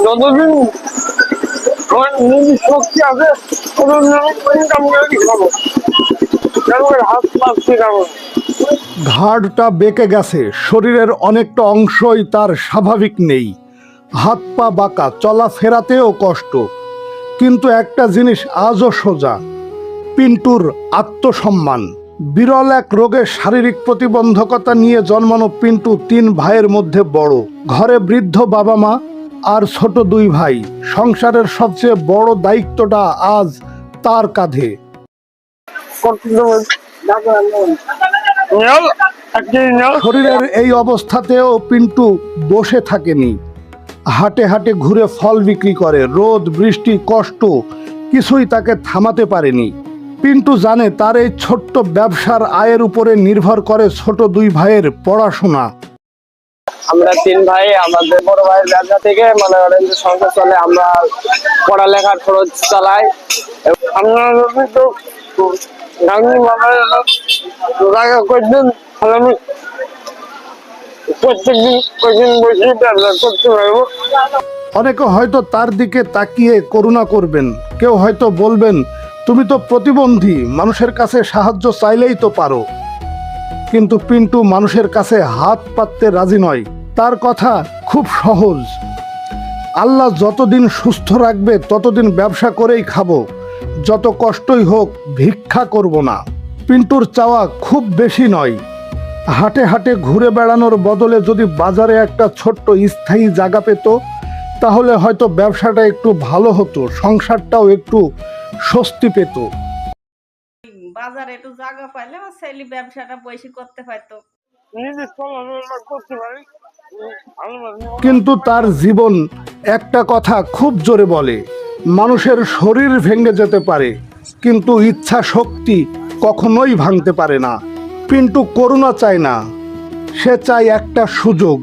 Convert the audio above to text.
যতদিন আমার নিজের শক্তি আছে ততদিন আমি ইনকাম করে খাবো, কেন হাত পাচ্ছি খাবো। ঘাড়টা বেঁকে গেছে, শরীরের অনেকটা অংশই তার স্বাভাবিক নেই, হাত পা বাঁকা, চলাফেরাতেও কষ্ট। কিন্তু একটা জিনিস আজও সোজা, পিন্টুর আত্মসম্মান। বিরল এক রোগের শারীরিক প্রতিবন্ধকতা নিয়ে জন্মানো পিন্টু 3 ভাইয়ের মধ্যে বড়। ঘরে বৃদ্ধ বাবা মা আর ছোট 2 ভাই। সংসারের সবচেয়ে বড় দায়িত্বটা আজ তার কাঁধে। শরীরের এই অবস্থাতেও পিন্টু বসে থাকেনি, হাটে হাটে ঘুরে ফল বিক্রি করে। রোদ বৃষ্টি কষ্ট কিছুই তাকে থামাতে পারেনি। পিন্টু জানে তার এই ছোট্ট ব্যবসার আয়ের উপরে নির্ভর করে ছোট 2 ভাইয়ের পড়াশোনা। আমরা 3 ভাই, আমাদের বড় ভাইয়ের ব্যবসা থেকে মনে করেন যে সংসার চলে, আমরা পড়ালেখার খরচ চালাই। আমরা তো গান্ধী বাবা জায়গা করছেন, আমি প্রত্যেকদিন কয়েকদিন বসে ব্যবসা করতে পারবো। অনেকে হয়তো তার দিকে তাকিয়ে করুণা করবেন, কেউ হয়তো বলবেন তুমি তো প্রতিবন্ধী, মানুষের কাছে সাহায্য চাইলেই তো পারো। কিন্তু পিন্টু মানুষের কাছে হাত পাততে রাজি নয়। তার কথা খুব সহজ, আল্লাহ যতদিন সুস্থ রাখবে ততদিন ব্যবসা করেই খাবো, যত কষ্টই হোক ভিক্ষা করব না। পিন্টুর চাওয়া খুব বেশি নয়, হাটে হাটে ঘুরে বেড়ানোর বদলে যদি বাজারে একটা ছোট্ট স্থায়ী জায়গা পেত, তাহলে হয়তো ব্যবসাটা একটু ভালো হতো, সংসারটাও একটু স্বস্তি পেত। বাজারে একটু জায়গা পাইলে আমার ছেলে ব্যবসাটা বেশি করতে পারতো। কিন্তু তার জীবন একটা কথা খুব জোরে বলে, মানুষের শরীর ভেঙে যেতে পারে কিন্তু ইচ্ছা শক্তি কখনোই ভাঙতে পারে না। পিন্টু করুণা চায় না, সে চায় একটা সুযোগ।